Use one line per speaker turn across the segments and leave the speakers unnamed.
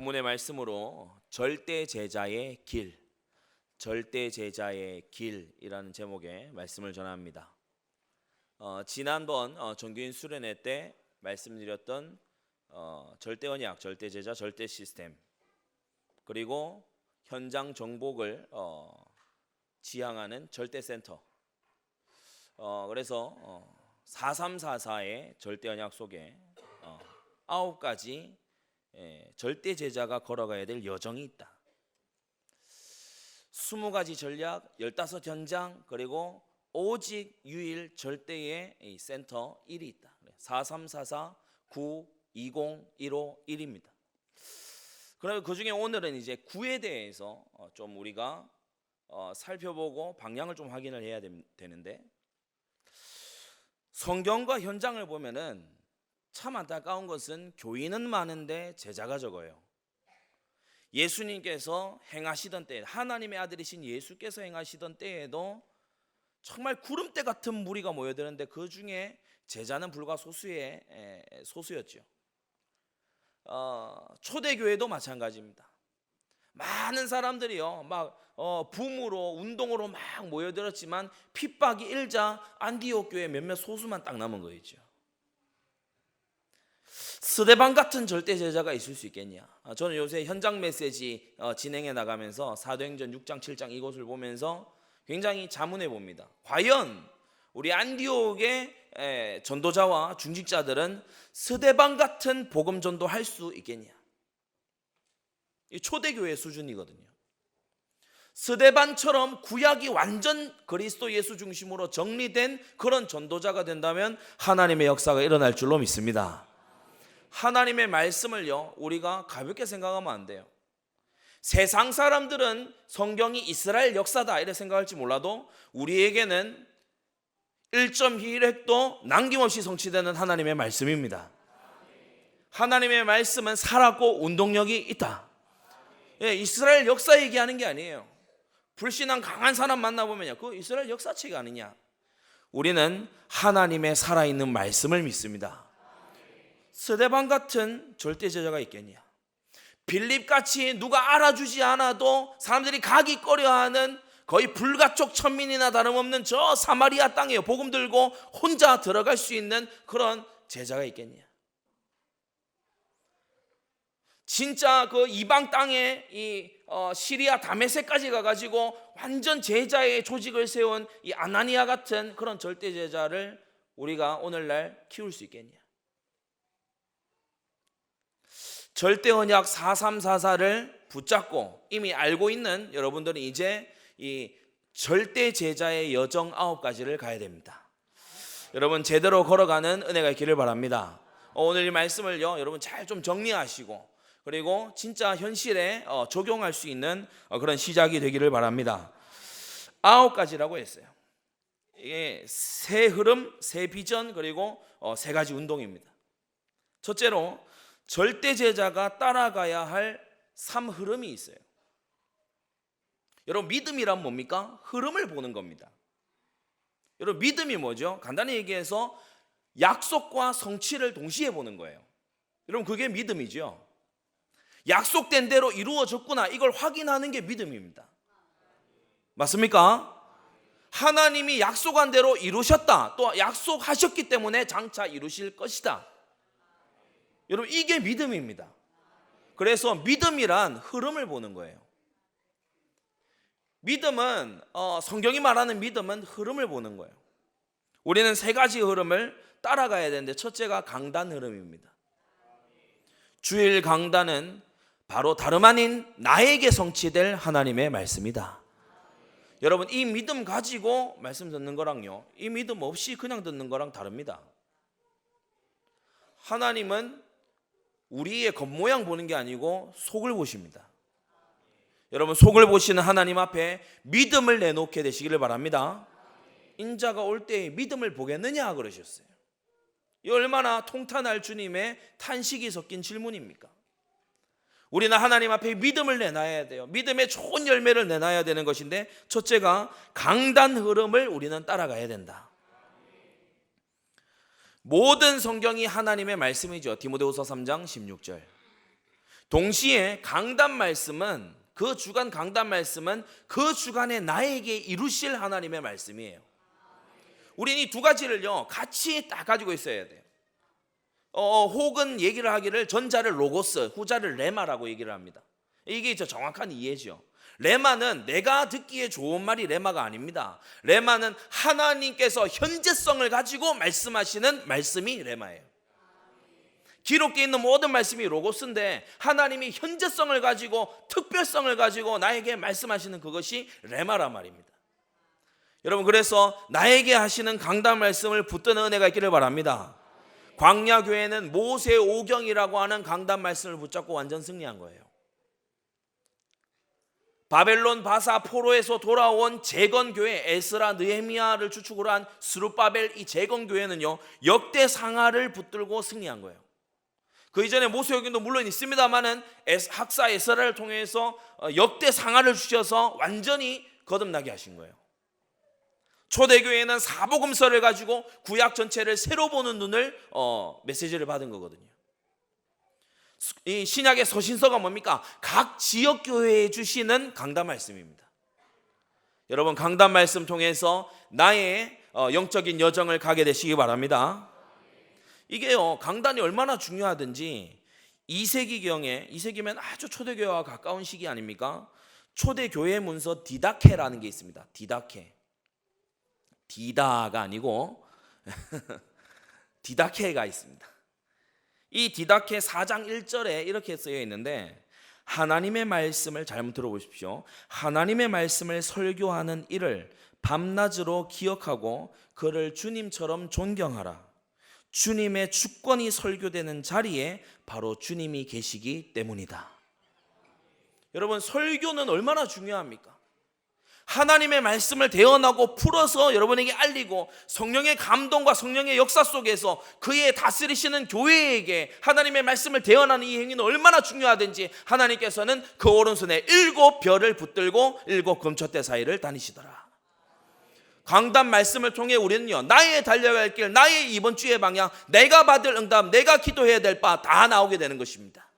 본문의 말씀으로 절대 제자의 길, 절대 제자의 길이라는 제목의 말씀을 전합니다. 지난번 정규인 수련회 때 말씀드렸던 절대 언약, 절대 제자, 절대 시스템, 그리고 현장 정복을 지향하는 절대 센터. 그래서 4344의 절대 언약 속에 9가지 절대 제자가 걸어가야 될 여정이 있다. 20가지 전략, 15현장, 그리고 오직 유일 절대의 센터 1이 있다. 4344, 9, 20, 15, 1입니다. 그럼 그 중에 오늘은 이제 9에 대해서 좀 우리가 살펴보고 방향을 좀 확인을 해야 되는데, 성경과 현장을 보면은 참 안타까운 것은 교인은 많은데 제자가 적어요. 예수님께서 행하시던 때, 하나님의 아들이신 예수께서 행하시던 때에도 정말 구름대 같은 무리가 모여드는데 그 중에 제자는 불과 소수였죠. 초대교회도 마찬가지입니다. 많은 사람들이요, 막 붐으로 운동으로 막 모여들었지만 핍박이 일자 안디옥 교회 몇몇 소수만 딱 남은 거였죠. 스데반 같은 절대 제자가 있을 수 있겠냐? 저는 요새 현장 메시지 진행해 나가면서 사도행전 6장 7장 이곳을 보면서 굉장히 자문해 봅니다. 과연 우리 안디옥의 전도자와 중직자들은 스데반 같은 복음 전도할 수 있겠냐? 이 초대교회 수준이거든요. 스데반처럼 구약이 완전 그리스도 예수 중심으로 정리된 그런 전도자가 된다면 하나님의 역사가 일어날 줄로 믿습니다. 하나님의 말씀을요, 우리가 가볍게 생각하면 안 돼요. 세상 사람들은 성경이 이스라엘 역사다 이렇게 생각할지 몰라도 우리에게는 1.1획도 남김없이 성취되는 하나님의 말씀입니다. 하나님의 말씀은 살았고 운동력이 있다. 이스라엘 역사 얘기하는 게 아니에요. 불신앙 강한 사람 만나보면요, 그거 이스라엘 역사책 아니냐? 우리는 하나님의 살아있는 말씀을 믿습니다. 스데반 같은 절대 제자가 있겠냐? 빌립같이 누가 알아주지 않아도 사람들이 가기 꺼려하는 거의 불가촉 천민이나 다름없는 저 사마리아 땅에 복음 들고 혼자 들어갈 수 있는 그런 제자가 있겠냐? 진짜 그 이방 땅에 이 시리아 다메섹까지 가가지고 완전 제자의 조직을 세운 이 아나니아 같은 그런 절대 제자를 우리가 오늘날 키울 수 있겠냐? 절대 언약 4344를 붙잡고 이미 알고 있는 여러분들은 이제 이 절대 제자의 여정 9가지를 가야 됩니다. 여러분 제대로 걸어가는 은혜가 있기를 바랍니다. 오늘 이 말씀을요, 여러분 잘 좀 정리하시고 그리고 진짜 현실에 적용할 수 있는 그런 시작이 되기를 바랍니다. 9가지라고 했어요. 이게 새 흐름, 새 비전, 그리고 3가지 운동입니다. 첫째로 절대 제자가 따라가야 할 3흐름이 있어요. 여러분 믿음이란 뭡니까? 흐름을 보는 겁니다. 여러분 믿음이 뭐죠? 간단히 얘기해서 약속과 성취를 동시에 보는 거예요. 여러분 그게 믿음이죠. 약속된 대로 이루어졌구나, 이걸 확인하는 게 믿음입니다. 맞습니까? 하나님이 약속한 대로 이루셨다, 또 약속하셨기 때문에 장차 이루실 것이다. 여러분 이게 믿음입니다. 그래서 믿음이란 흐름을 보는 거예요. 믿음은 성경이 말하는 믿음은 흐름을 보는 거예요. 우리는 3가지 흐름을 따라가야 되는데, 첫째가 강단 흐름입니다. 주일 강단은 바로 다름 아닌 나에게 성취될 하나님의 말씀이다. 여러분 이 믿음 가지고 말씀 듣는 거랑요, 이 믿음 없이 그냥 듣는 거랑 다릅니다. 하나님은 우리의 겉모양 보는 게 아니고 속을 보십니다. 여러분 속을 보시는 하나님 앞에 믿음을 내놓게 되시기를 바랍니다. 인자가 올 때에 믿음을 보겠느냐 그러셨어요. 이 얼마나 통탄할 주님의 탄식이 섞인 질문입니까? 우리는 하나님 앞에 믿음을 내놔야 돼요. 믿음의 좋은 열매를 내놔야 되는 것인데, 첫째가 강단 흐름을 우리는 따라가야 된다. 모든 성경이 하나님의 말씀이죠. 디모데후서 3장 16절. 동시에 강단 말씀은, 그 주간 강단 말씀은 그 주간에 나에게 이루실 하나님의 말씀이에요. 우리는 이 두 가지를요 같이 딱 가지고 있어야 돼요. 혹은 얘기를 하기를 전자를 로고스, 후자를 레마라고 얘기를 합니다. 이게 정확한 이해죠. 레마는 내가 듣기에 좋은 말이 레마가 아닙니다. 레마는 하나님께서 현재성을 가지고 말씀하시는 말씀이 레마예요. 기록되어 있는 모든 말씀이 로고스인데 하나님이 현재성을 가지고 특별성을 가지고 나에게 말씀하시는 그것이 레마란 말입니다. 여러분, 그래서 나에게 하시는 강단 말씀을 붙드는 은혜가 있기를 바랍니다. 광야교회는 모세 오경이라고 하는 강단 말씀을 붙잡고 완전 승리한 거예요. 바벨론 바사 포로에서 돌아온 재건교회, 에스라 느헤미야를 주축으로 한 스룹바벨, 이 재건교회는요 역대 상하를 붙들고 승리한 거예요. 그 이전에 모세오경도 물론 있습니다만은 학사 에스라를 통해서 역대 상하를 주셔서 완전히 거듭나게 하신 거예요. 초대교회는 사복음서를 가지고 구약 전체를 새로 보는 눈을 메시지를 받은 거거든요. 이 신약의 서신서가 뭡니까? 각 지역 교회에 주시는 강단 말씀입니다. 여러분, 강단 말씀 통해서 나의 영적인 여정을 가게 되시기 바랍니다. 이게요 강단이 얼마나 중요하든지 2세기경에, 2세기면 아주 초대교회와 가까운 시기 아닙니까? 초대교회 문서 디다케라는 게 있습니다. 디다케, 디다가 아니고 디다케가 있습니다. 이 디다케 4장 1절에 이렇게 쓰여 있는데, 하나님의 말씀을 잘못 들어보십시오. 하나님의 말씀을 설교하는 이를 밤낮으로 기억하고 그를 주님처럼 존경하라. 주님의 주권이 설교되는 자리에 바로 주님이 계시기 때문이다. 여러분, 설교는 얼마나 중요합니까? 하나님의 말씀을 대언하고 풀어서 여러분에게 알리고 성령의 감동과 성령의 역사 속에서 그의 다스리시는 교회에게 하나님의 말씀을 대언하는 이 행위는 얼마나 중요하든지 하나님께서는 그 오른손에 7별을 붙들고 7 금초대 사이를 다니시더라. 강단 말씀을 통해 우리는요 나의 달려갈 길, 나의 이번 주의 방향, 내가 받을 응답, 내가 기도해야 될 바 다 나오게 되는 것입니다.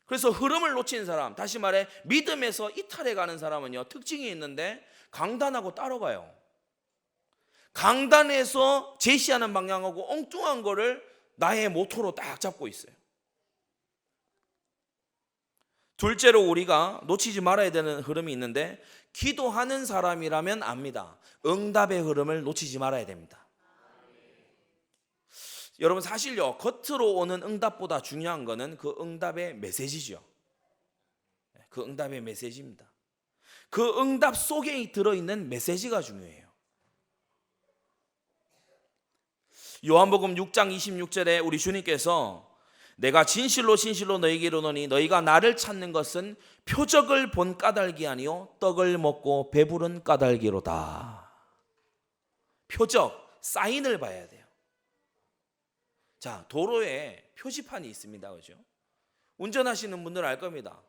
그래서 흐름을 놓친 사람, 다시 말해 믿음에서 이탈해 가는 사람은요 특징이 있는데 강단하고 따라가요. 강단에서 제시하는 방향하고 엉뚱한 거를 나의 모토로 딱 잡고 있어요. 둘째로 우리가 놓치지 말아야 되는 흐름이 있는데, 기도하는 사람이라면 압니다. 응답의 흐름을 놓치지 말아야 됩니다. 여러분, 사실요 겉으로 오는 응답보다 중요한 거는 그 응답의 메시지죠. 그 응답의 메시지입니다. 그 응답 속에 들어있는 메시지가 중요해요. 요한복음 6장 26절에 우리 주님께서 내가 진실로 진실로 너희에게 이르노니 너희가 나를 찾는 것은 표적을 본 까닭이 아니요 떡을 먹고 배부른 까닭이로다. 표적, 사인을 봐야 돼요. 자, 도로에 표지판이 있습니다. 그죠? 운전하시는 분들은 알 겁니다.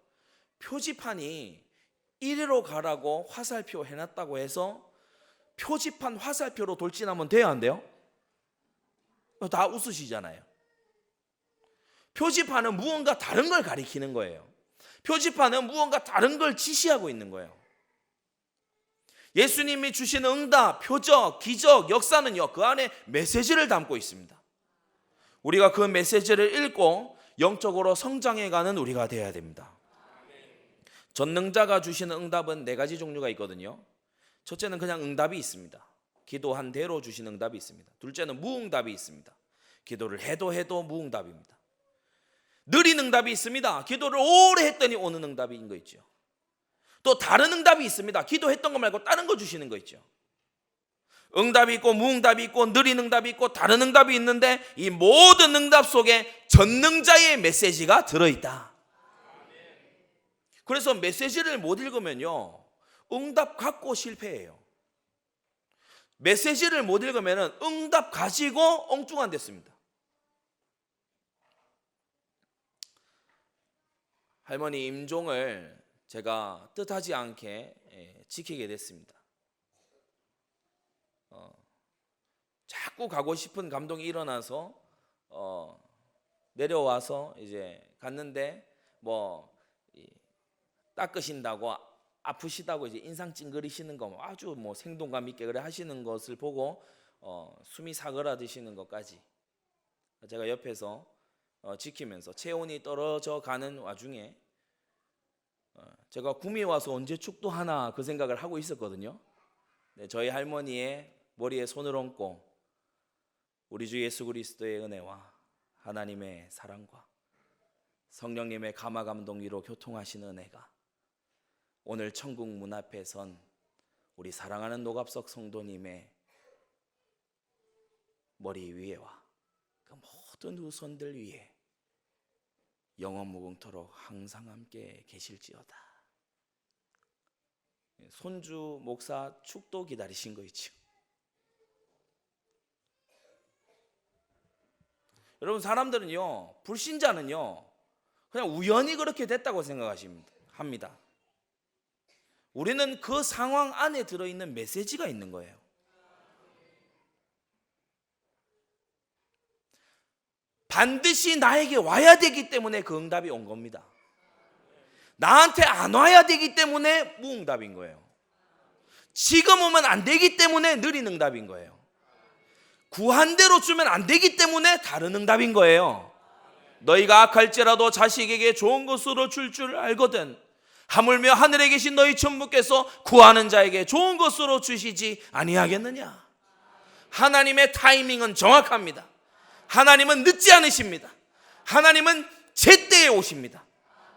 표지판이 이리로 가라고 화살표 해놨다고 해서 표지판 화살표로 돌진하면 돼요, 안 돼요? 다 웃으시잖아요. 표지판은 무언가 다른 걸 가리키는 거예요. 표지판은 무언가 다른 걸 지시하고 있는 거예요. 예수님이 주시는 응답, 표적, 기적, 역사는요 그 안에 메시지를 담고 있습니다. 우리가 그 메시지를 읽고 영적으로 성장해가는 우리가 되어야 됩니다. 전능자가 주시는 응답은 4가지 종류가 있거든요. 첫째는 그냥 응답이 있습니다. 기도한 대로 주시는 응답이 있습니다. 둘째는 무응답이 있습니다. 기도를 해도 무응답입니다. 느린 응답이 있습니다. 기도를 오래 했더니 오는 응답인 거 있죠. 또 다른 응답이 있습니다. 기도했던 거 말고 다른 거 주시는 거 있죠. 응답이 있고 무응답이 있고 느린 응답이 있고 다른 응답이 있는데 이 모든 응답 속에 전능자의 메시지가 들어있다. 그래서 메시지를 못 읽으면요 응답 갖고 실패해요. 메시지를 못 읽으면 응답 가지고 엉뚱한 됐습니다. 할머니 임종을 제가 뜻하지 않게 지키게 됐습니다. 자꾸 가고 싶은 감동이 일어나서 내려와서 이제 갔는데 뭐 닦으신다고 아프시다고 이제 인상 찡그리시는 거 아주 뭐 생동감 있게 그래 하시는 것을 보고 숨이 사그라드시는 것까지 제가 옆에서 지키면서 체온이 떨어져 가는 와중에 제가 구미에 와서 언제 축도하나 그 생각을 하고 있었거든요. 네, 저희 할머니의 머리에 손을 얹고 우리 주 예수 그리스도의 은혜와 하나님의 사랑과 성령님의 감화 감동 위로 교통하시는 은혜가 오늘 천국 문 앞에 선 우리 사랑하는 노갑석 성도님의 머리 위에와 그 모든 후손들 위에 영원 무궁토록 항상 함께 계실지어다. 손주 목사 축도 기다리신 거 있죠. 여러분, 사람들은요, 불신자는요 그냥 우연히 그렇게 됐다고 생각합니다. 우리는 그 상황 안에 들어있는 메시지가 있는 거예요. 반드시 나에게 와야 되기 때문에 그 응답이 온 겁니다. 나한테 안 와야 되기 때문에 무응답인 거예요. 지금 오면 안 되기 때문에 느린 응답인 거예요. 구한 대로 주면 안 되기 때문에 다른 응답인 거예요. 너희가 악할지라도 자식에게 좋은 것으로 줄 줄 알거든 하물며 하늘에 계신 너희 천부께서 구하는 자에게 좋은 것으로 주시지 아니하겠느냐. 하나님의 타이밍은 정확합니다. 하나님은 늦지 않으십니다. 하나님은 제때에 오십니다.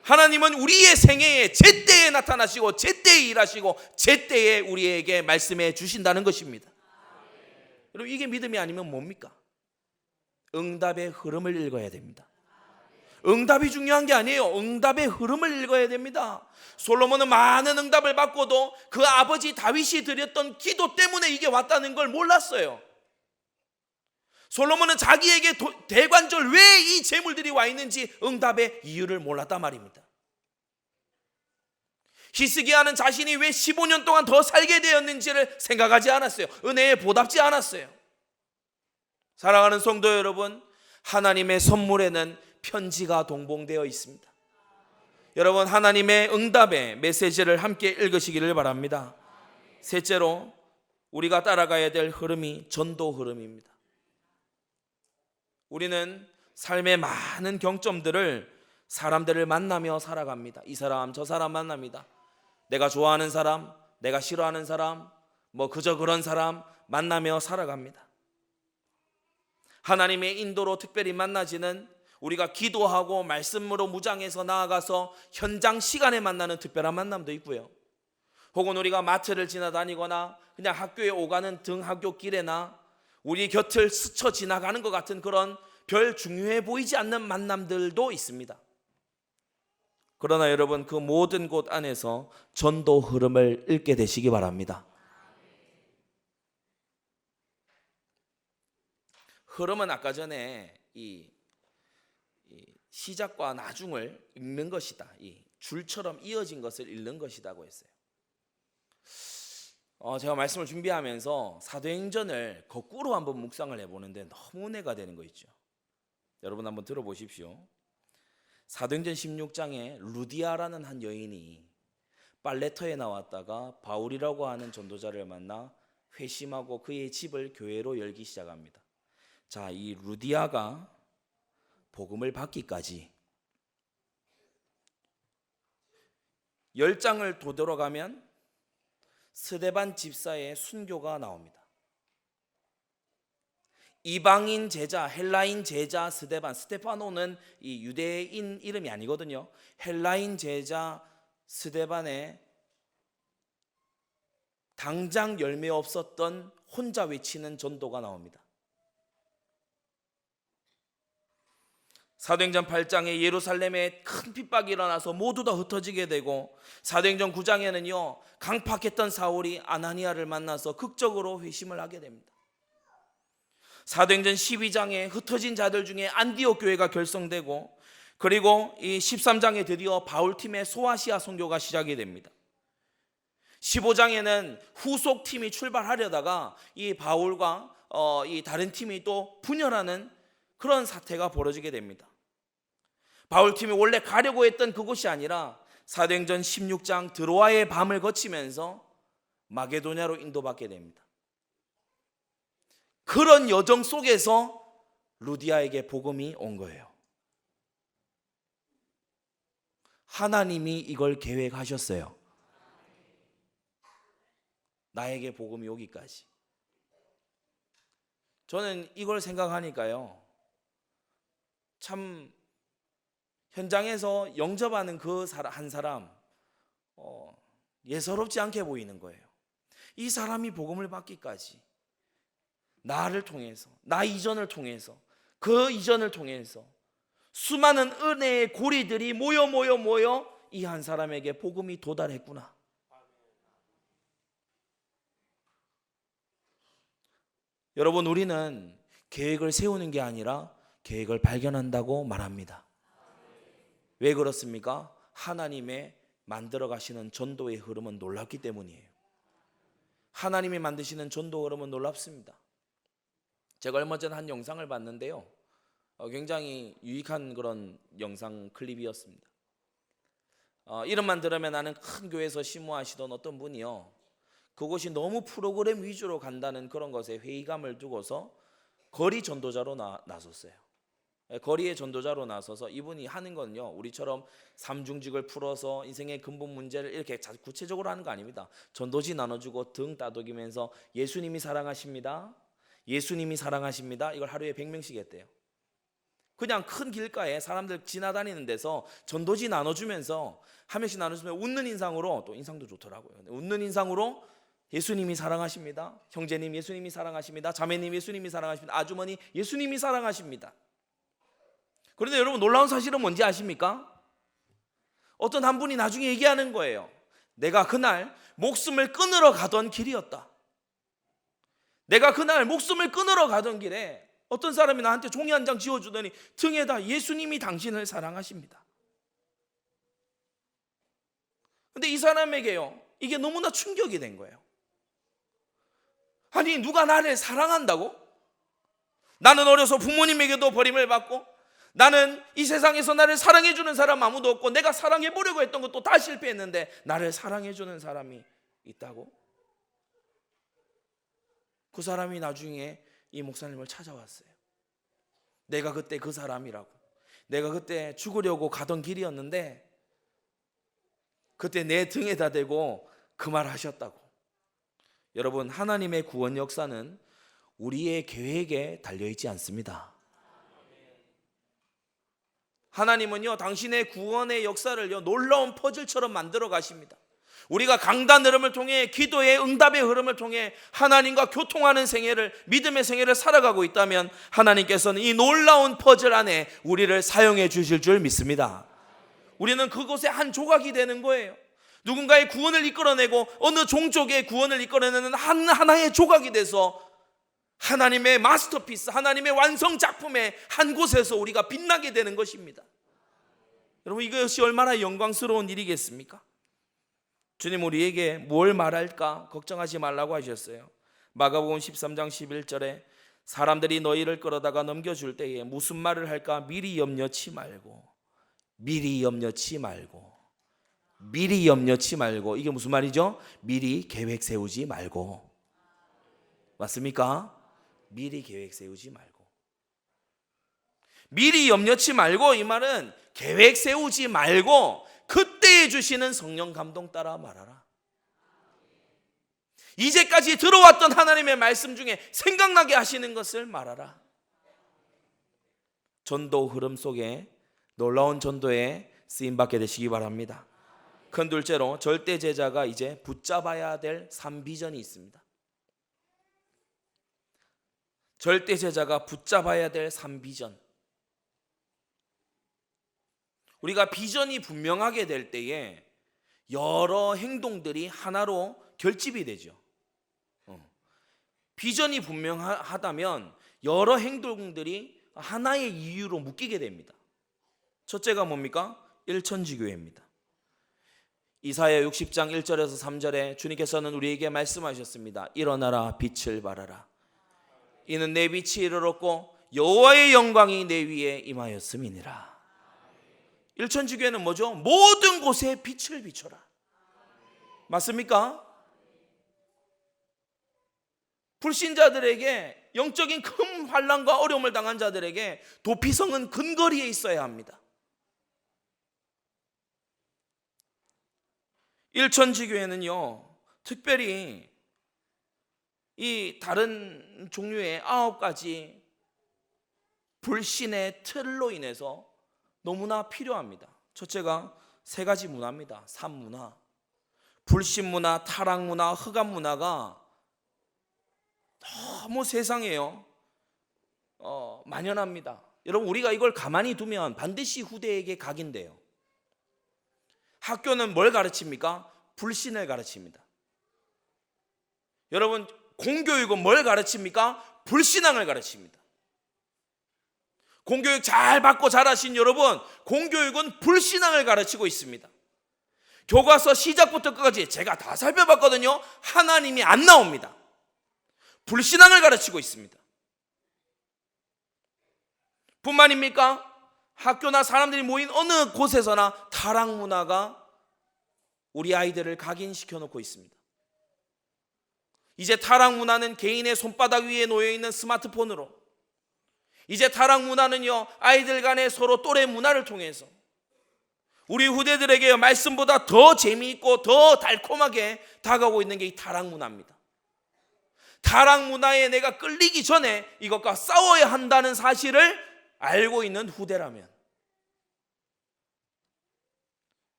하나님은 우리의 생애에 제때에 나타나시고 제때에 일하시고 제때에 우리에게 말씀해 주신다는 것입니다. 여러분, 이게 믿음이 아니면 뭡니까? 응답의 흐름을 읽어야 됩니다. 응답이 중요한 게 아니에요. 응답의 흐름을 읽어야 됩니다. 솔로몬은 많은 응답을 받고도 그 아버지 다윗이 드렸던 기도 때문에 이게 왔다는 걸 몰랐어요. 솔로몬은 자기에게 대관절 왜 이 재물들이 와 있는지 응답의 이유를 몰랐단 말입니다. 히스기야는 자신이 왜 15년 동안 더 살게 되었는지를 생각하지 않았어요. 은혜에 보답지 않았어요. 사랑하는 성도 여러분, 하나님의 선물에는 편지가 동봉되어 있습니다. 여러분, 하나님의 응답의 메시지를 함께 읽으시기를 바랍니다. 셋째로 우리가 따라가야 될 흐름이 전도 흐름입니다. 우리는 삶의 많은 경점들을 사람들을 만나며 살아갑니다. 이 사람 저 사람 만납니다. 내가 좋아하는 사람, 내가 싫어하는 사람, 뭐 그저 그런 사람 만나며 살아갑니다. 하나님의 인도로 특별히 만나지는 우리가 기도하고 말씀으로 무장해서 나아가서 현장 시간에 만나는 특별한 만남도 있고요. 혹은 우리가 마트를 지나다니거나 그냥 학교에 오가는 등하교 길에나 우리 곁을 스쳐 지나가는 것 같은 그런 별 중요해 보이지 않는 만남들도 있습니다. 그러나 여러분, 그 모든 곳 안에서 전도 흐름을 읽게 되시기 바랍니다. 흐름은 아까 전에 이 시작과 나중을 읽는 것이다. 이 줄처럼 이어진 것을 읽는 것이라고 했어요. 제가 말씀을 준비하면서 사도행전을 거꾸로 한번 묵상을 해보는데 너무 은혜가 되는 거 있죠. 여러분 한번 들어보십시오. 사도행전 16장에 루디아라는 한 여인이 빨레터에 나왔다가 바울이라고 하는 전도자를 만나 회심하고 그의 집을 교회로 열기 시작합니다. 자, 이 루디아가 복음을 받기까지 10장을 되돌아가면 스데반 집사의 순교가 나옵니다. 이방인 제자, 헬라인 제자 스데파노는 이 유대인 이름이 아니거든요. 헬라인 제자 스데반의 당장 열매 없었던 혼자 외치는 전도가 나옵니다. 사도행전 8장에 예루살렘에 큰 핍박이 일어나서 모두 다 흩어지게 되고, 사도행전 9장에는요 강팍했던 사울이 아나니아를 만나서 극적으로 회심을 하게 됩니다. 사도행전 12장에 흩어진 자들 중에 안디옥 교회가 결성되고, 그리고 이 13장에 드디어 바울팀의 소아시아 선교가 시작이 됩니다. 15장에는 후속 팀이 출발하려다가 이 바울과 이 다른 팀이 또 분열하는 그런 사태가 벌어지게 됩니다. 바울팀이 원래 가려고 했던 그곳이 아니라 사도행전 16장 드로아의 밤을 거치면서 마게도냐로 인도받게 됩니다. 그런 여정 속에서 루디아에게 복음이 온 거예요. 하나님이 이걸 계획하셨어요. 나에게 복음이 오기까지. 저는 이걸 생각하니까요, 참 현장에서 영접하는 그 한 사람 예사롭지 않게 보이는 거예요. 이 사람이 복음을 받기까지 나를 통해서, 나 이전을 통해서, 그 이전을 통해서 수많은 은혜의 고리들이 모여 이 한 사람에게 복음이 도달했구나. 여러분, 우리는 계획을 세우는 게 아니라 계획을 발견한다고 말합니다. 왜 그렇습니까? 하나님의 만들어 가시는 전도의 흐름은 놀랍기 때문이에요. 하나님이 만드시는 전도 흐름은 놀랍습니다. 제가 얼마 전에 한 영상을 봤는데요, 굉장히 유익한 그런 영상 클립이었습니다. 이름만 들으면 나는 큰 교회에서 심무하시던 어떤 분이요, 그곳이 너무 프로그램 위주로 간다는 그런 것에 회의감을 두고서 거리 전도자로 나섰어요. 거리의 전도자로 나서서 이분이 하는 건요, 우리처럼 삼중직을 풀어서 인생의 근본 문제를 이렇게 구체적으로 하는 거 아닙니다. 전도지 나눠주고 등 따독이면서 예수님이 사랑하십니다, 예수님이 사랑하십니다, 이걸 하루에 100명씩 했대요. 그냥 큰 길가에 사람들 지나다니는 데서 전도지 나눠주면서 한 명씩 나눠주면 웃는 인상으로, 또 인상도 좋더라고요. 웃는 인상으로 예수님이 사랑하십니다, 형제님 예수님이 사랑하십니다, 자매님 예수님이 사랑하십니다, 아주머니 예수님이 사랑하십니다. 그런데 여러분, 놀라운 사실은 뭔지 아십니까? 어떤 한 분이 나중에 얘기하는 거예요. 내가 그날 목숨을 끊으러 가던 길이었다. 내가 그날 목숨을 끊으러 가던 길에 어떤 사람이 나한테 종이 한 장 지워주더니 등에다 예수님이 당신을 사랑하십니다. 근데 이 사람에게요, 이게 너무나 충격이 된 거예요. 아니, 누가 나를 사랑한다고? 나는 어려서 부모님에게도 버림을 받고, 나는 이 세상에서 나를 사랑해주는 사람 아무도 없고, 내가 사랑해보려고 했던 것도 다 실패했는데 나를 사랑해주는 사람이 있다고? 그 사람이 나중에 이 목사님을 찾아왔어요. 내가 그때 그 사람이라고, 내가 그때 죽으려고 가던 길이었는데 그때 내 등에다 대고 그 말 하셨다고. 여러분, 하나님의 구원 역사는 우리의 계획에 달려있지 않습니다. 하나님은요, 당신의 구원의 역사를요, 놀라운 퍼즐처럼 만들어 가십니다. 우리가 강단 흐름을 통해, 기도의 응답의 흐름을 통해 하나님과 교통하는 생애를, 믿음의 생애를 살아가고 있다면 하나님께서는 이 놀라운 퍼즐 안에 우리를 사용해 주실 줄 믿습니다. 우리는 그곳의 한 조각이 되는 거예요. 누군가의 구원을 이끌어내고 어느 종족의 구원을 이끌어내는 하나의 조각이 돼서 하나님의 마스터피스, 하나님의 완성 작품의 한 곳에서 우리가 빛나게 되는 것입니다. 여러분, 이것이 얼마나 영광스러운 일이겠습니까? 주님 우리에게 뭘 말할까 걱정하지 말라고 하셨어요. 마가복음 13장 11절에 사람들이 너희를 끌어다가 넘겨줄 때에 무슨 말을 할까 미리 염려치 말고, 미리 염려치 말고, 미리 염려치 말고. 이게 무슨 말이죠? 미리 계획 세우지 말고. 맞습니까? 미리 계획 세우지 말고. 미리 염려치 말고, 이 말은 계획 세우지 말고 그때에 주시는 성령 감동 따라 말하라. 이제까지 들어왔던 하나님의 말씀 중에 생각나게 하시는 것을 말하라. 전도 흐름 속에 놀라운 전도에 쓰임받게 되시기 바랍니다. 큰 둘째로, 절대 제자가 이제 붙잡아야 될 3비전이 있습니다. 절대 제자가 붙잡아야 될 3비전. 우리가 비전이 분명하게 될 때에 여러 행동들이 하나로 결집이 되죠. 비전이 분명하다면 여러 행동들이 하나의 이유로 묶이게 됩니다. 첫째가 뭡니까? 일천지교회입니다. 이사야 60장 1절에서 3절에 주님께서는 우리에게 말씀하셨습니다. 일어나라, 빛을 발하라. 이는 내 빛이 이르렀고 여호와의 영광이 내 위에 임하였음이니라. 일천지교회는 뭐죠? 모든 곳에 빛을 비춰라. 맞습니까? 불신자들에게, 영적인 큰 환난과 어려움을 당한 자들에게 도피성은 근거리에 있어야 합니다. 일천지교회는요, 특별히 이 다른 종류의 9가지 불신의 틀로 인해서 너무나 필요합니다. 첫째가 3가지 문화입니다. 삼문화, 불신문화, 타락문화, 흑암문화가 너무 세상에요 만연합니다. 여러분, 우리가 이걸 가만히 두면 반드시 후대에게 각인돼요. 학교는 뭘 가르칩니까? 불신을 가르칩니다. 여러분, 공교육은 뭘 가르칩니까? 불신앙을 가르칩니다. 공교육 잘 받고 자라신 여러분, 공교육은 불신앙을 가르치고 있습니다. 교과서 시작부터 끝까지 제가 다 살펴봤거든요. 하나님이 안 나옵니다. 불신앙을 가르치고 있습니다. 뿐만입니까? 학교나 사람들이 모인 어느 곳에서나 타락 문화가 우리 아이들을 각인시켜 놓고 있습니다. 이제 타락 문화는 개인의 손바닥 위에 놓여 있는 스마트폰으로, 이제 타락 문화는요, 아이들 간의 서로 또래 문화를 통해서 우리 후대들에게 말씀보다 더 재미있고 더 달콤하게 다가오고 있는 게 이 타락 문화입니다. 타락 문화에 내가 끌리기 전에 이것과 싸워야 한다는 사실을 알고 있는 후대라면,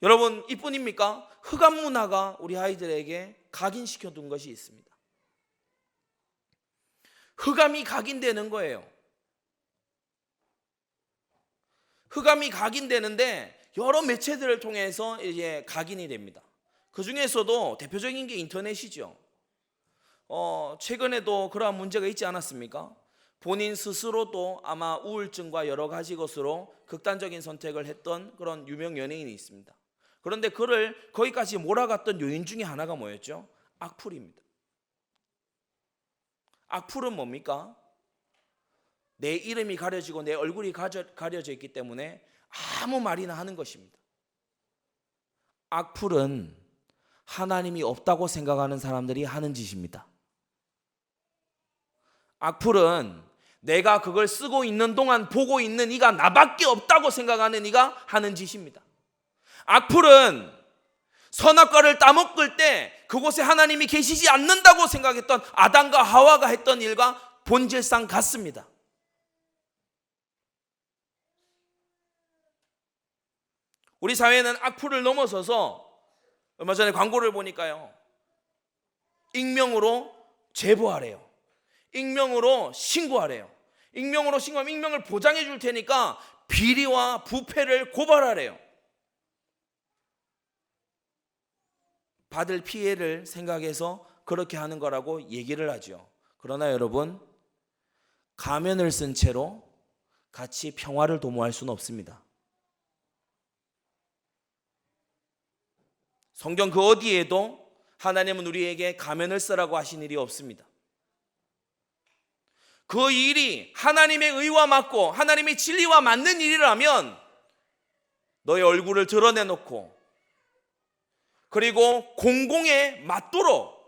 여러분, 이뿐입니까? 흑암 문화가 우리 아이들에게 각인시켜 둔 것이 있습니다. 흑암이 각인되는 거예요. 흑암이 각인되는데 여러 매체들을 통해서 이제 각인이 됩니다. 그 중에서도 대표적인 게 인터넷이죠. 최근에도 그러한 문제가 있지 않았습니까? 본인 스스로도 아마 우울증과 여러 가지 것으로 극단적인 선택을 했던 그런 유명 연예인이 있습니다. 그런데 그를 거기까지 몰아갔던 요인 중에 하나가 뭐였죠? 악플입니다. 악플은 뭡니까? 내 이름이 가려지고 내 얼굴이 가려져 있기 때문에 아무 말이나 하는 것입니다. 악플은 하나님이 없다고 생각하는 사람들이 하는 짓입니다. 악플은 내가 그걸 쓰고 있는 동안 보고 있는 이가 나밖에 없다고 생각하는 이가 하는 짓입니다. 악플은 선악과를 따먹을 때 그곳에 하나님이 계시지 않는다고 생각했던 아담과 하와가 했던 일과 본질상 같습니다. 우리 사회는 악플을 넘어서서, 얼마 전에 광고를 보니까요, 익명으로 제보하래요. 익명으로 신고하래요. 익명으로 신고하면 익명을 보장해 줄 테니까 비리와 부패를 고발하래요. 받을 피해를 생각해서 그렇게 하는 거라고 얘기를 하죠. 그러나 여러분, 가면을 쓴 채로 같이 평화를 도모할 수는 없습니다. 성경 그 어디에도 하나님은 우리에게 가면을 쓰라고 하신 일이 없습니다. 그 일이 하나님의 의와 맞고 하나님의 진리와 맞는 일이라면 너의 얼굴을 드러내놓고, 그리고 공공에 맞도록,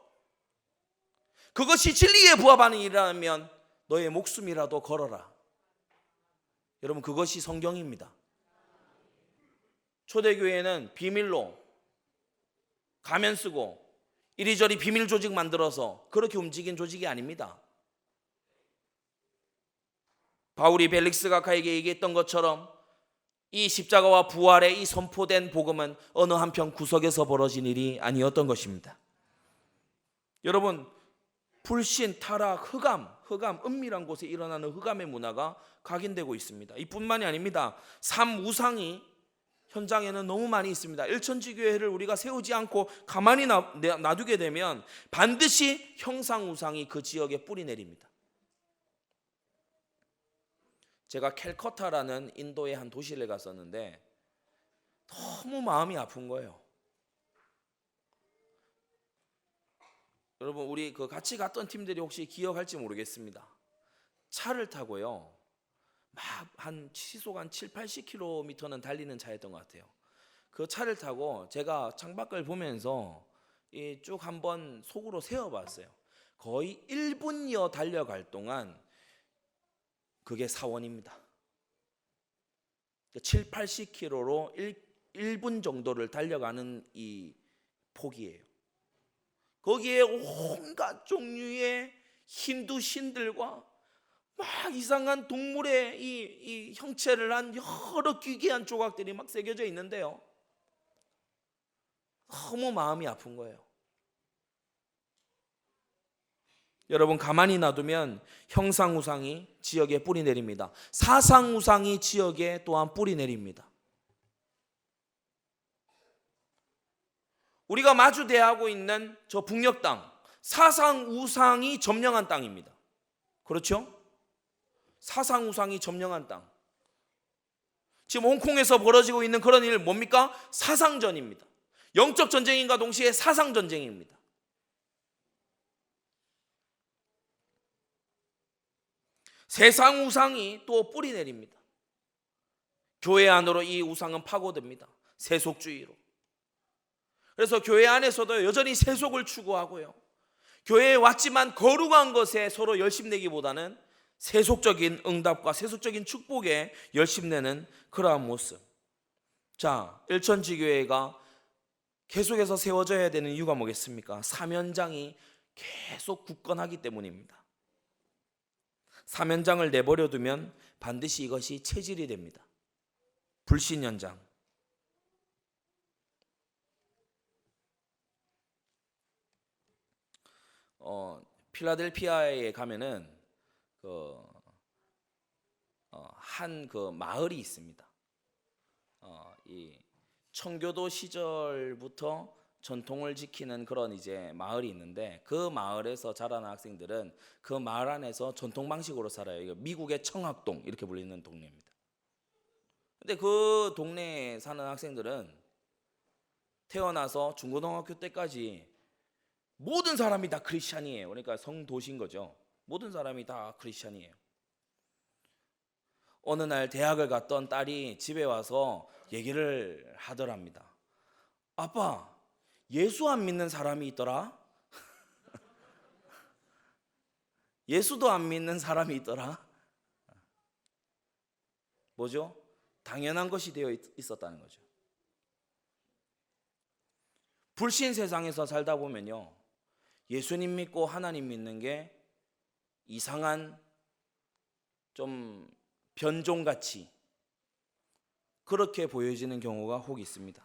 그것이 진리에 부합하는 일이라면 너의 목숨이라도 걸어라. 여러분, 그것이 성경입니다. 초대교회는 비밀로 가면 쓰고 이리저리 비밀 조직 만들어서 그렇게 움직인 조직이 아닙니다. 바울이 벨릭스 각하에게 얘기했던 것처럼 이 십자가와 부활의 이 선포된 복음은 어느 한편 구석에서 벌어진 일이 아니었던 것입니다. 여러분, 불신, 타락, 흑암, 은밀한 곳에 일어나는 흑암의 문화가 각인되고 있습니다. 이뿐만이 아닙니다. 삼우상이 현장에는 너무 많이 있습니다. 일천지교회를 우리가 세우지 않고 가만히 놔두게 되면 반드시 형상우상이 그 지역에 뿌리 내립니다. 제가 캘커타라는 인도의 한 도시를 갔었는데 너무 마음이 아픈 거예요. 여러분, 우리 같이 갔던 팀들이 혹시 기억할지 모르겠습니다. 차를 타고요, 막 한 시속 한 7, 80km는 달리는 차였던 것 같아요. 그 차를 타고 제가 창밖을 보면서 쭉 한번 속으로 세어봤어요. 거의 1분여 달려갈 동안 그게 사원입니다. 7, 80km로 1분 정도를 달려가는 이 폭이에요. 거기에 온갖 종류의 힌두 신들과 막 이상한 동물의 이 형체를 한 여러 기괴한 조각들이 막 새겨져 있는데요. 너무 마음이 아픈 거예요. 여러분, 가만히 놔두면 형상우상이 지역에 뿌리 내립니다. 사상우상이 지역에 또한 뿌리 내립니다. 우리가 마주 대하고 있는 저 북녘 땅, 사상우상이 점령한 땅입니다. 그렇죠? 사상우상이 점령한 땅. 지금 홍콩에서 벌어지고 있는 그런 일 뭡니까? 사상전입니다. 영적 전쟁인과 동시에 사상전쟁입니다. 세상 우상이 또 뿌리 내립니다. 교회 안으로 이 우상은 파고듭니다. 세속주의로. 그래서 교회 안에서도 여전히 세속을 추구하고요. 교회에 왔지만 거룩한 것에 서로 열심내기보다는 세속적인 응답과 세속적인 축복에 열심내는 그러한 모습. 자, 일천지교회가 계속해서 세워져야 되는 이유가 뭐겠습니까? 사면장이 계속 굳건하기 때문입니다. 사면장을 내버려 두면 반드시 이것이 체질이 됩니다. 불신연장. 필라델피아에 가면은 한 마을이 있습니다. 이 청교도 시절부터 전통을 지키는 그런 이제 마을이 있는데, 그 마을에서 자라는 학생들은 그 마을 안에서 전통 방식으로 살아요. 이거 미국의 청학동 이렇게 불리는 동네입니다. 근데 그 동네에 사는 학생들은 태어나서 중고등학교 때까지 모든 사람이 다 크리스찬이에요. 그러니까 성도신 거죠. 모든 사람이 다 크리스찬이에요. 어느 날 대학을 갔던 딸이 집에 와서 얘기를 하더랍니다. 아빠, 예수 안 믿는 사람이 있더라. 예수도 안 믿는 사람이 있더라. 뭐죠? 당연한 것이 되어 있었다는 거죠. 불신 세상에서 살다 보면요, 예수님 믿고 하나님 믿는 게 이상한 좀 변종같이 그렇게 보여지는 경우가 혹 있습니다.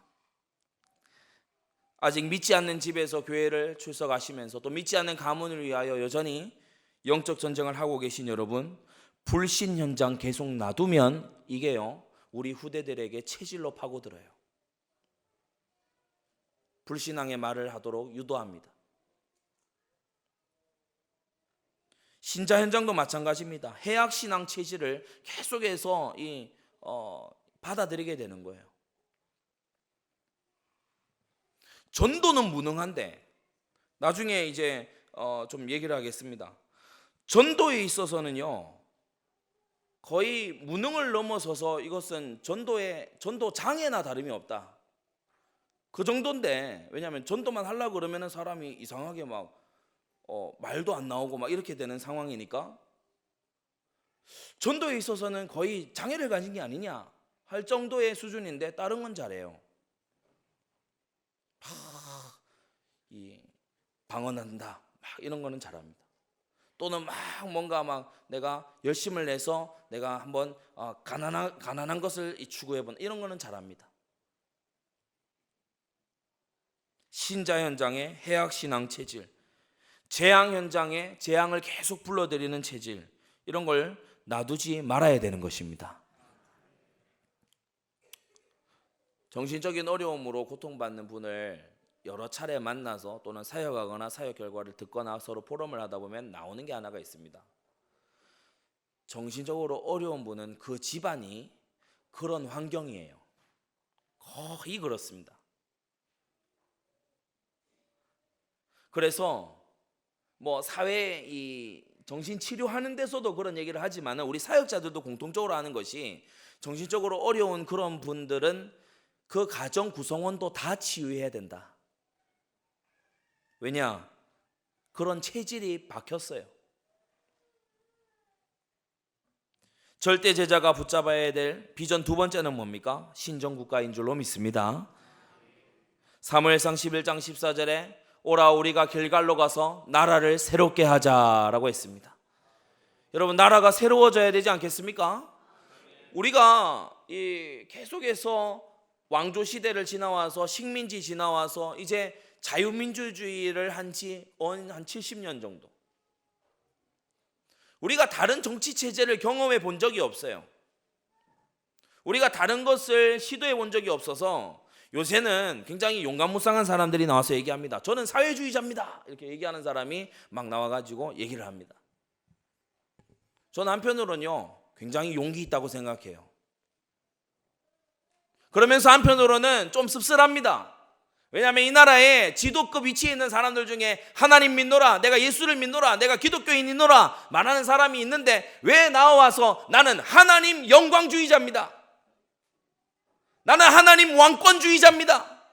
아직 믿지 않는 집에서 교회를 출석하시면서 또 믿지 않는 가문을 위하여 여전히 영적 전쟁을 하고 계신 여러분, 불신 현장 계속 놔두면 이게요, 우리 후대들에게 체질로 파고들어요. 불신앙의 말을 하도록 유도합니다. 신자 현장도 마찬가지입니다. 해악신앙 체질을 계속해서 받아들이게 되는 거예요. 전도는 무능한데, 나중에 이제 좀 얘기를 하겠습니다. 전도에 있어서는요, 거의 무능을 넘어서서 이것은 전도 장애나 다름이 없다. 그 정도인데, 왜냐하면 전도만 하려고 그러면 사람이 이상하게 막 말도 안 나오고 막 이렇게 되는 상황이니까, 전도에 있어서는 거의 장애를 가진 게 아니냐 할 정도의 수준인데 다른 건 잘해요. 방언한다 막 이런 거는 잘합니다. 또는 막 뭔가 막 내가 열심을 내서 내가 한번 가난한 것을 추구해본 이런 거는 잘합니다. 신자 현장의 해악신앙 체질, 재앙 현장에 재앙을 계속 불러들이는 체질, 이런 걸 놔두지 말아야 되는 것입니다. 정신적인 어려움으로 고통받는 분을 여러 차례 만나서 또는 사역하거나 사역 결과를 듣거나 서로 포럼을 하다 보면 나오는 게 하나가 있습니다. 정신적으로 어려운 분은 그 집안이 그런 환경이에요. 거의 그렇습니다. 그래서 사회 이 정신 치료하는 데서도 그런 얘기를 하지만 우리 사역자들도 공통적으로 하는 것이 정신적으로 어려운 그런 분들은 그 가정 구성원도 다 치유해야 된다. 왜냐? 그런 체질이 박혔어요. 절대 제자가 붙잡아야 될 비전 두 번째는 뭡니까? 신정국가인 줄로 믿습니다. 사무엘상 11장 14절에 오라 우리가 길갈로 가서 나라를 새롭게 하자라고 했습니다. 여러분, 나라가 새로워져야 되지 않겠습니까? 우리가 계속해서 왕조 시대를 지나와서 식민지 지나와서 이제 자유민주주의를 한 지 한 70년 정도. 우리가 다른 정치 체제를 경험해 본 적이 없어요. 우리가 다른 것을 시도해 본 적이 없어서 요새는 굉장히 용감무쌍한 사람들이 나와서 얘기합니다. 저는 사회주의자입니다. 이렇게 얘기하는 사람이 막 나와가지고 얘기를 합니다. 전 한편으로는요, 굉장히 용기 있다고 생각해요. 그러면서 한편으로는 좀 씁쓸합니다. 왜냐하면 이 나라에 지도급 위치에 있는 사람들 중에 하나님 믿노라, 내가 예수를 믿노라, 내가 기독교인이노라 말하는 사람이 있는데 왜 나와서 나는 하나님 영광주의자입니다, 나는 하나님 왕권주의자입니다,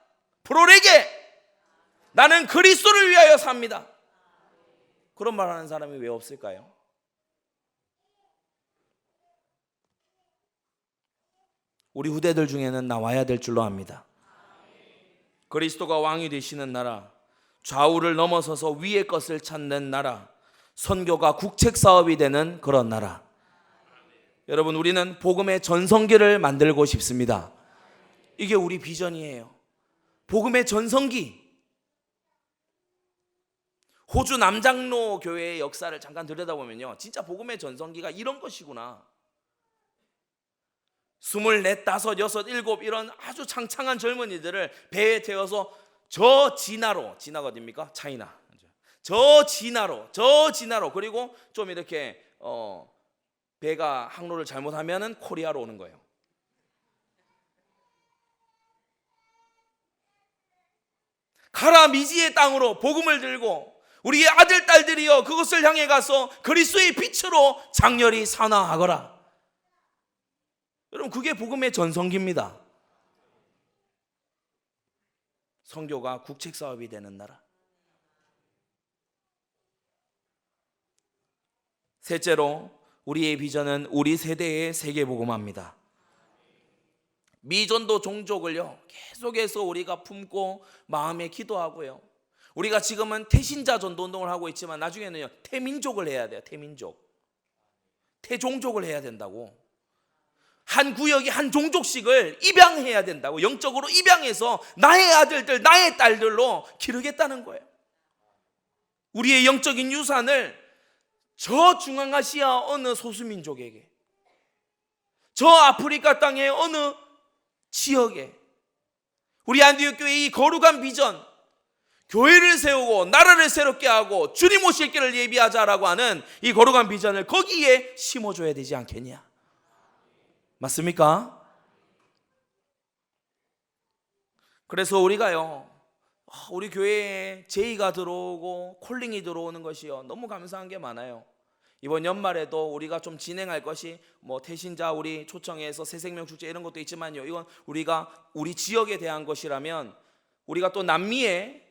프로레게, 나는 그리스도를 위하여 삽니다, 그런 말하는 사람이 왜 없을까요? 우리 후대들 중에는 나와야 될 줄로 압니다. 그리스도가 왕이 되시는 나라, 좌우를 넘어서서 위의 것을 찾는 나라, 선교가 국책 사업이 되는 그런 나라. 여러분, 우리는 복음의 전성기를 만들고 싶습니다. 이게 우리 비전이에요. 복음의 전성기. 호주 남장로 교회의 역사를 잠깐 들여다보면요, 진짜 복음의 전성기가 이런 것이구나. 24, 5, 6, 7 이런 아주 창창한 젊은이들을 배에 태워서 저 진화로, 진화가 어딥니까? 차이나. 저 진화로, 그리고 좀 이렇게 배가 항로를 잘못하면은 코리아로 오는 거예요. 가라 미지의 땅으로 복음을 들고 우리의 아들 딸들이여 그것을 향해 가서 그리스도의 빛으로 장렬히 산화하거라. 여러분, 그게 복음의 전성기입니다. 선교가 국책 사업이 되는 나라. 셋째로, 우리의 비전은 우리 세대의 세계 복음화입니다. 미전도 종족을요, 계속해서 우리가 품고 마음에 기도하고요. 우리가 지금은 태신자 전도 운동을 하고 있지만 나중에는요, 태민족을 해야 돼요. 태종족을 해야 된다고. 한 구역이 한 종족씩을 입양해야 된다고. 영적으로 입양해서 나의 아들들, 나의 딸들로 기르겠다는 거예요. 우리의 영적인 유산을 저 중앙아시아 어느 소수민족에게, 저 아프리카 땅의 어느 지역에, 우리 안디옥 교회의 이 거룩한 비전, 교회를 세우고 나라를 새롭게 하고 주님 오실 길을 예비하자라고 하는 이 거룩한 비전을 거기에 심어줘야 되지 않겠냐? 맞습니까? 그래서 우리가요, 우리 교회에 제의가 들어오고 콜링이 들어오는 것이요, 너무 감사한 게 많아요. 이번 연말에도 우리가 좀 진행할 것이 태신자 우리 초청해서 새생명 축제 이런 것도 있지만요, 이건 우리가 우리 지역에 대한 것이라면 우리가 또 남미에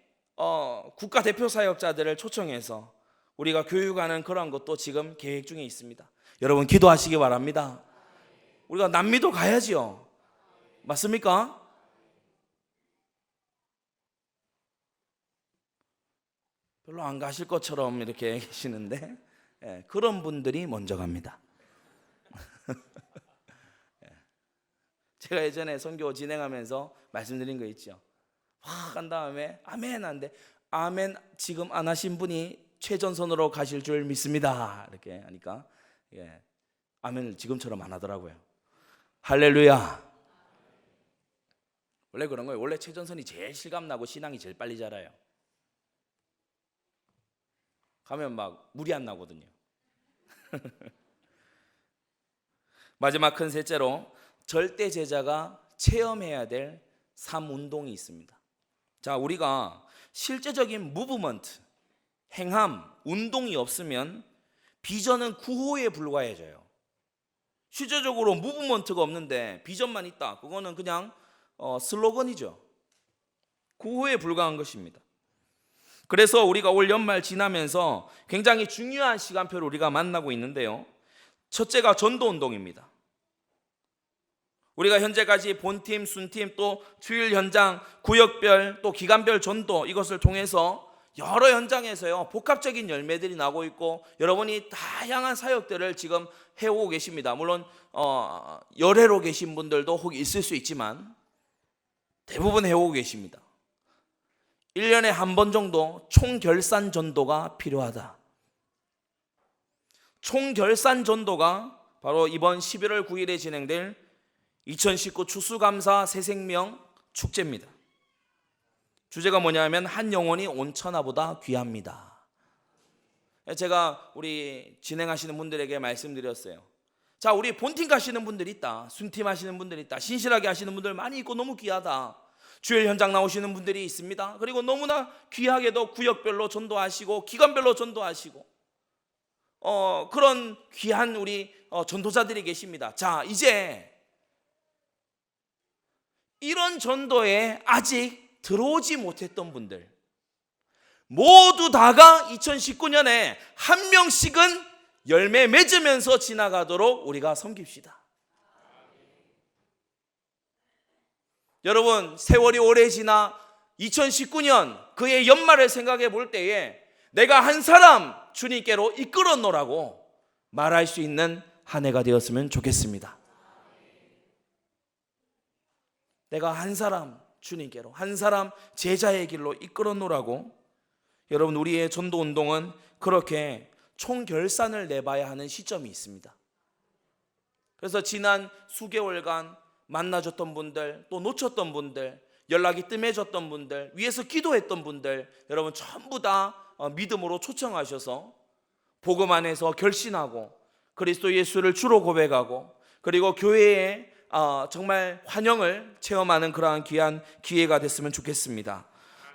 국가대표 사역자들을 초청해서 우리가 교육하는 그런 것도 지금 계획 중에 있습니다. 여러분, 기도하시기 바랍니다. 우리가 남미도 가야지요. 맞습니까? 별로 안 가실 것처럼 이렇게 계시는데, 그런 분들이 먼저 갑니다. 제가 예전에 선교 진행하면서 말씀드린 거 있죠. 확 간 다음에 아멘 하는데, 아멘 지금 안 하신 분이 최전선으로 가실 줄 믿습니다, 이렇게 하니까 아멘을 지금처럼 안 하더라고요. 할렐루야. 원래 그런 거예요. 원래 최전선이 제일 실감나고 신앙이 제일 빨리 자라요. 가면 막 물이 안 나거든요. 마지막 큰 셋째로, 절대 제자가 체험해야 될 삶 운동이 있습니다. 자, 우리가 실제적인 무브먼트, 행함, 운동이 없으면 비전은 구호에 불과해져요. 실제적으로 무브먼트가 없는데 비전만 있다, 그거는 그냥 슬로건이죠. 구호에 불과한 것입니다. 그래서 우리가 올 연말 지나면서 굉장히 중요한 시간표를 우리가 만나고 있는데요, 첫째가 전도운동입니다. 우리가 현재까지 본팀, 순팀, 또 주일 현장, 구역별, 또 기간별 전도, 이것을 통해서 여러 현장에서요 복합적인 열매들이 나고 있고, 여러분이 다양한 사역들을 지금 해오고 계십니다. 물론 열애로 계신 분들도 혹 있을 수 있지만 대부분 해오고 계십니다. 1년에 한 번 정도 총결산 전도가 필요하다. 총결산 전도가 바로 이번 11월 9일에 진행될 2019 추수감사 새생명 축제입니다. 주제가 뭐냐면 한 영혼이 온 천하보다 귀합니다. 제가 우리 진행하시는 분들에게 말씀드렸어요. 자, 우리 본팀 가시는 분들 있다, 순팀 하시는 분들 있다, 신실하게 하시는 분들 많이 있고 너무 귀하다. 주일 현장 나오시는 분들이 있습니다. 그리고 너무나 귀하게도 구역별로 전도하시고 기관별로 전도하시고 그런 귀한 우리 전도자들이 계십니다. 자, 이제 이런 전도에 아직 들어오지 못했던 분들 모두 다가 2019년에 한 명씩은 열매 맺으면서 지나가도록 우리가 섬깁시다. 여러분, 세월이 오래 지나 2019년 그의 연말을 생각해 볼 때에 내가 한 사람 주님께로 이끌어 놓으라고 말할 수 있는 한 해가 되었으면 좋겠습니다. 내가 한 사람 주님께로, 한 사람 제자의 길로 이끌어 놓으라고. 여러분, 우리의 전도 운동은 그렇게 총결산을 내봐야 하는 시점이 있습니다. 그래서 지난 수개월간 만나줬던 분들, 또 놓쳤던 분들, 연락이 뜸해졌던 분들, 위에서 기도했던 분들, 여러분 전부 다 믿음으로 초청하셔서 복음 안에서 결신하고 그리스도 예수를 주로 고백하고, 그리고 교회에 정말 환영을 체험하는 그러한 귀한 기회가 됐으면 좋겠습니다.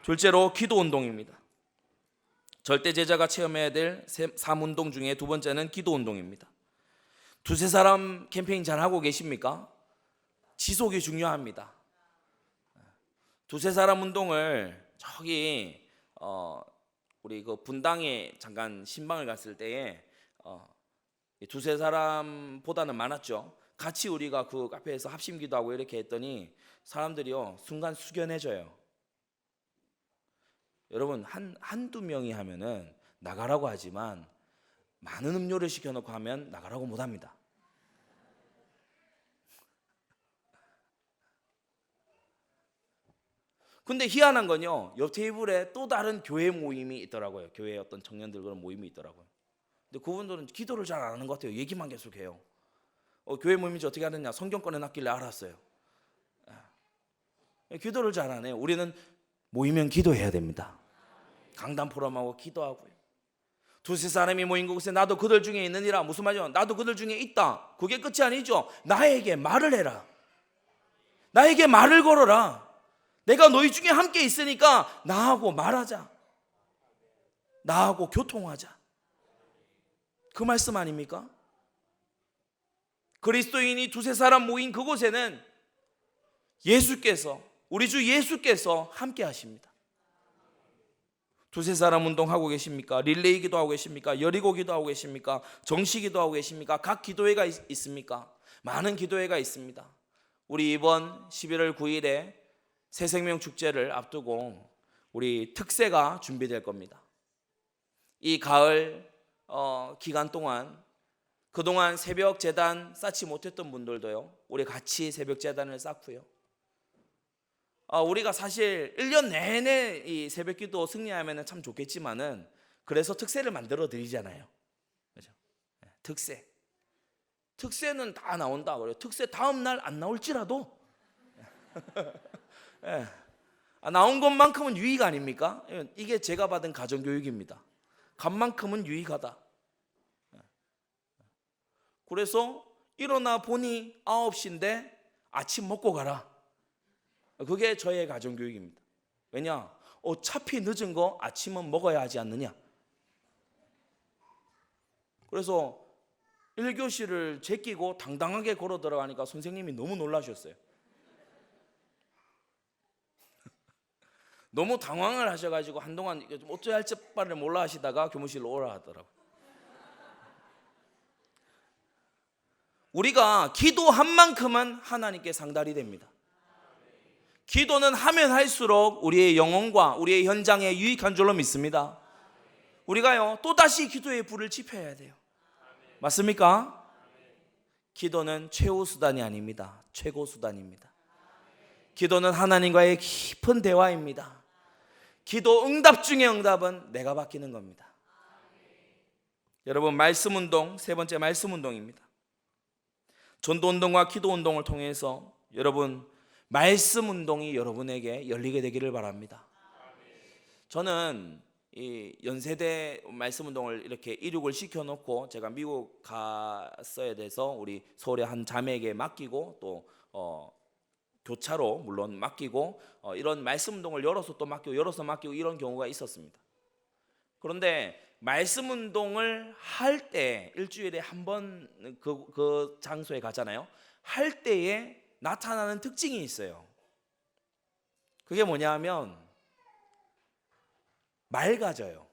둘째로 기도운동입니다. 절대 제자가 체험해야 될 3운동 중에 두 번째는 기도운동입니다. 두세 사람 캠페인 잘 하고 계십니까? 지속이 중요합니다. 두세 사람 운동을 저기 우리 그 분당에 잠깐 신방을 갔을 때에 두세 사람보다는 많았죠. 같이 우리가 그 카페에서 합심기도하고 이렇게 했더니 사람들이요 순간 숙연해져요. 여러분, 한두 명이 하면은 나가라고 하지만 많은 음료를 시켜놓고 하면 나가라고 못합니다. 근데 희한한 건요, 옆 테이블에 또 다른 교회 모임이 있더라고요. 교회 어떤 청년들 그런 모임이 있더라고요. 근데 그분들은 기도를 잘 안 하는 것 같아요. 얘기만 계속해요. 교회 모임인지 어떻게 하느냐 성경 꺼내놨길래 알았어요. 기도를 잘 안 해요. 우리는 모이면 기도해야 됩니다. 강단 포럼하고 기도하고요. 두세 사람이 모인 곳에 나도 그들 중에 있느니라. 무슨 말이죠? 나도 그들 중에 있다. 그게 끝이 아니죠. 나에게 말을 해라. 나에게 말을 걸어라. 내가 너희 중에 함께 있으니까 나하고 말하자. 나하고 교통하자. 그 말씀 아닙니까? 그리스도인이 두세 사람 모인 그곳에는 예수께서, 우리 주 예수께서 함께 하십니다. 두세 사람 운동하고 계십니까? 릴레이 기도하고 계십니까? 여리고 기도하고 계십니까? 정시 기도하고 계십니까? 각 기도회가 있습니까? 많은 기도회가 있습니다. 우리 이번 11월 9일에 새생명 축제를 앞두고 우리 특세가 준비될 겁니다. 이 가을 기간 동안 그동안 새벽 재단 쌓지 못했던 분들도요, 우리 같이 새벽 재단을 쌓고요. 우리가 사실 1년 내내 이 새벽 기도 승리하면 참 좋겠지만은 그래서 특세를 만들어 드리잖아요. 그렇죠? 특세는 다 나온다 그래요. 특세 다음 날 안 나올지라도 나온 것만큼은 유익 아닙니까? 이게 제가 받은 가정교육입니다. 간만큼은 유익하다. 그래서 일어나 보니 9시인데 아침 먹고 가라. 그게 저의 가정교육입니다. 왜냐? 어차피 늦은 거 아침은 먹어야 하지 않느냐. 그래서 1교시를 제끼고 당당하게 걸어 들어가니까 선생님이 너무 놀라셨어요. 너무 당황을 하셔가지고 한동안 어찌 할지 바를 몰라 하시다가 교무실로 오라 하더라고요. 우리가 기도한 만큼은 하나님께 상달이 됩니다. 기도는 하면 할수록 우리의 영혼과 우리의 현장에 유익한 줄로 믿습니다. 우리가요 또다시 기도의 불을 지펴야 돼요. 맞습니까? 기도는 최후 수단이 아닙니다. 최고 수단입니다. 기도는 하나님과의 깊은 대화입니다. 기도 응답 중에 응답은 내가 바뀌는 겁니다. 여러분, 말씀 운동, 세 번째 말씀 운동입니다. 전도 운동과 기도 운동을 통해서 여러분 말씀 운동이 여러분에게 열리게 되기를 바랍니다. 저는 이 연세대 말씀 운동을 이렇게 이륙을 시켜놓고 제가 미국 갔어야 돼서 우리 서울의 한 자매에게 맡기고 또 교차로 물론 맡기고 이런 말씀 운동을 열어서 또 맡기고 열어서 맡기고 이런 경우가 있었습니다. 그런데 말씀 운동을 할 때 일주일에 한 번 그 장소에 가잖아요. 할 때에 나타나는 특징이 있어요. 그게 뭐냐 하면 맑아져요.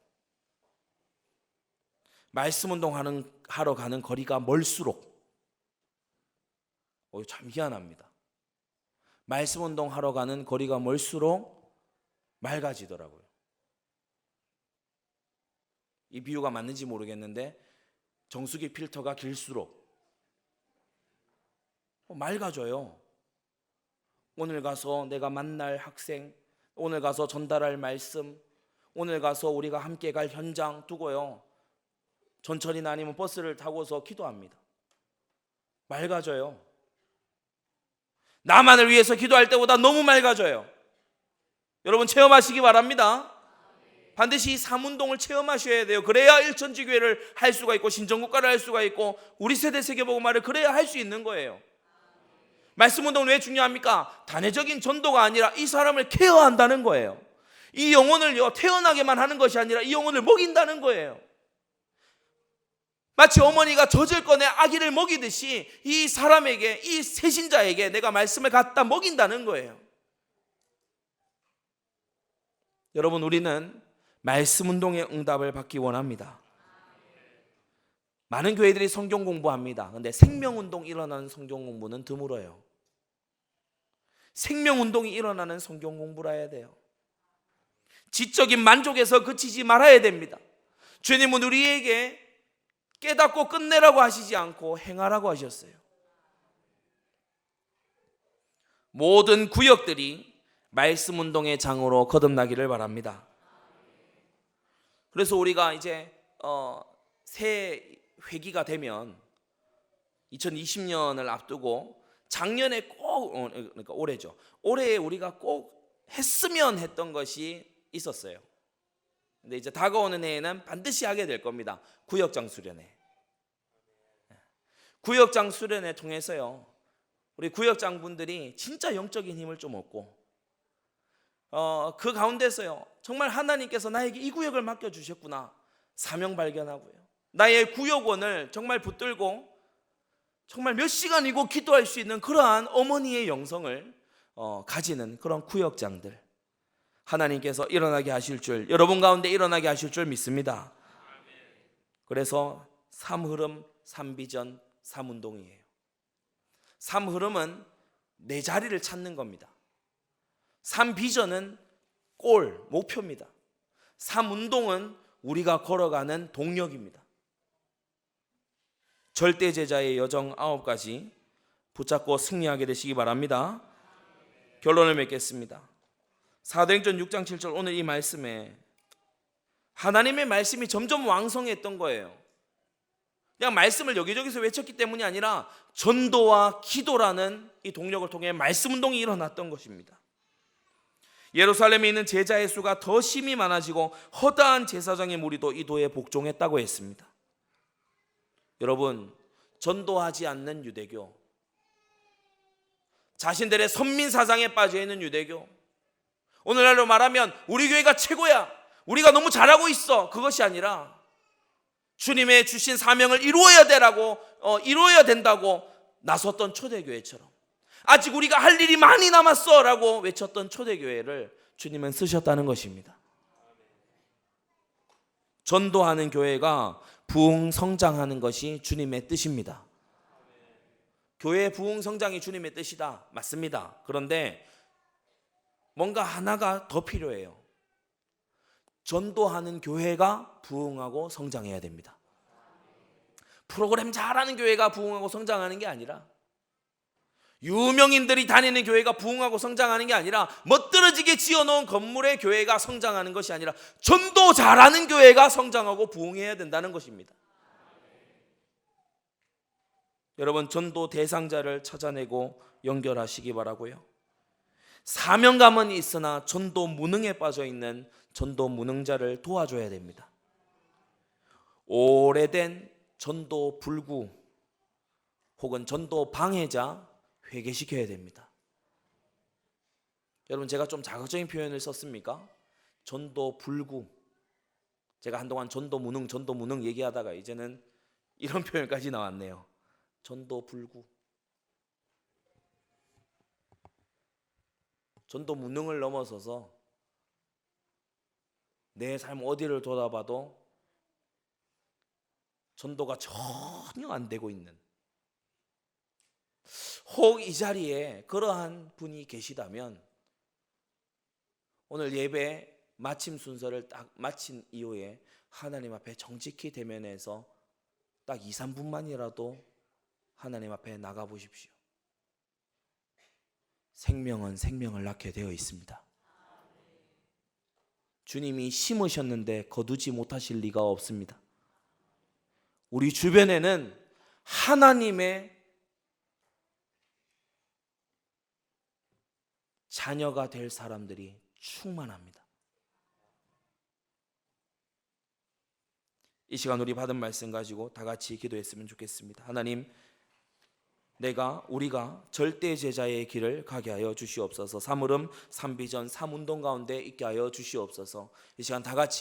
말씀 운동하러 가는 거리가 멀수록 참 희한합니다. 말씀 운동하러 가는 거리가 멀수록 맑아지더라고요. 이 비유가 맞는지 모르겠는데 정수기 필터가 길수록 맑아져요. 오늘 가서 내가 만날 학생, 오늘 가서 전달할 말씀, 오늘 가서 우리가 함께 갈 현장 두고요 전철이나 아니면 버스를 타고서 기도합니다. 맑아져요. 나만을 위해서 기도할 때보다 너무 맑아져요. 여러분 체험하시기 바랍니다. 반드시 이 삼운동을 체험하셔야 돼요. 그래야 일천지교회를 할 수가 있고 신정국가를 할 수가 있고 우리 세대 세계복음화를 그래야 할 수 있는 거예요. 말씀 운동은 왜 중요합니까? 단회적인 전도가 아니라 이 사람을 케어한다는 거예요. 이 영혼을요 태어나게만 하는 것이 아니라 이 영혼을 먹인다는 거예요. 마치 어머니가 젖을 꺼내 아기를 먹이듯이 이 사람에게, 이 새신자에게 내가 말씀을 갖다 먹인다는 거예요. 여러분, 우리는 말씀 운동의 응답을 받기 원합니다. 많은 교회들이 성경 공부합니다. 그런데 생명 운동 일어나는 성경 공부는 드물어요. 생명 운동이 일어나는 성경 공부를 해야 돼요. 지적인 만족에서 그치지 말아야 됩니다. 주님은 우리에게 깨닫고 끝내라고 하시지 않고 행하라고 하셨어요. 모든 구역들이 말씀 운동의 장으로 거듭나기를 바랍니다. 그래서 우리가 이제 새 회기가 되면 2020년을 앞두고 작년에 꼭 그러니까 올해죠. 올해에 우리가 꼭 했으면 했던 것이 있었어요. 근데 이제 다가오는 해에는 반드시 하게 될 겁니다. 구역장 수련회. 구역장 수련회 통해서요 우리 구역장 분들이 진짜 영적인 힘을 좀 얻고 그 가운데서요 정말 하나님께서 나에게 이 구역을 맡겨주셨구나 사명 발견하고요 나의 구역원을 정말 붙들고 정말 몇 시간이고 기도할 수 있는 그러한 어머니의 영성을 가지는 그런 구역장들 하나님께서 일어나게 하실 줄, 여러분 가운데 일어나게 하실 줄 믿습니다. 그래서 3흐름, 3비전, 3운동이에요. 3흐름은 내 자리를 찾는 겁니다. 3비전은 골, 목표입니다. 3운동은 우리가 걸어가는 동력입니다. 절대 제자의 여정 9가지 붙잡고 승리하게 되시기 바랍니다. 결론을 맺겠습니다. 사도행전 6장 7절 오늘 이 말씀에 하나님의 말씀이 점점 왕성했던 거예요. 그냥 말씀을 여기저기서 외쳤기 때문이 아니라 전도와 기도라는 이 동력을 통해 말씀 운동이 일어났던 것입니다. 예루살렘에 있는 제자의 수가 더 심히 많아지고 허다한 제사장의 무리도 이 도에 복종했다고 했습니다. 여러분, 전도하지 않는 유대교, 자신들의 선민사상에 빠져있는 유대교, 오늘날로 말하면 우리 교회가 최고야, 우리가 너무 잘하고 있어, 그것이 아니라 주님의 주신 사명을 이루어야 된다고 나섰던 초대교회처럼, 아직 우리가 할 일이 많이 남았어 라고 외쳤던 초대교회를 주님은 쓰셨다는 것입니다. 전도하는 교회가 부흥 성장하는 것이 주님의 뜻입니다. 교회의 부흥 성장이 주님의 뜻이다, 맞습니다. 그런데 뭔가 하나가 더 필요해요. 전도하는 교회가 부흥하고 성장해야 됩니다. 프로그램 잘하는 교회가 부흥하고 성장하는 게 아니라, 유명인들이 다니는 교회가 부흥하고 성장하는 게 아니라, 멋들어지게 지어놓은 건물의 교회가 성장하는 것이 아니라, 전도 잘하는 교회가 성장하고 부흥해야 된다는 것입니다. 여러분, 전도 대상자를 찾아내고 연결하시기 바라고요. 사명감은 있으나 전도 무능에 빠져있는 전도 무능자를 도와줘야 됩니다. 오래된 전도 불구 혹은 전도 방해자 회개시켜야 됩니다. 여러분, 제가 좀 자극적인 표현을 썼습니까? 전도 불구. 제가 한동안 전도 무능 얘기하다가 이제는 이런 표현까지 나왔네요. 전도 불구. 전도 무능을 넘어서서 내 삶 어디를 돌아봐도 전도가 전혀 안 되고 있는, 혹 이 자리에 그러한 분이 계시다면 오늘 예배 마침 순서를 딱 마친 이후에 하나님 앞에 정직히 대면해서 딱 2, 3분만이라도 하나님 앞에 나가 보십시오. 생명은 생명을 낳게 되어 있습니다. 주님이 심으셨는데 거두지 못하실 리가 없습니다. 우리 주변에는 하나님의 자녀가 될 사람들이 충만합니다. 이 시간 우리 받은 말씀 가지고 다 같이 기도했으면 좋겠습니다. 하나님, 우리가 절대 제자의 길을 가게 하여 주시옵소서. 삼울음, 삼비전, 삼운동 가운데 있게 하여 주시옵소서. 이 시간 다 같이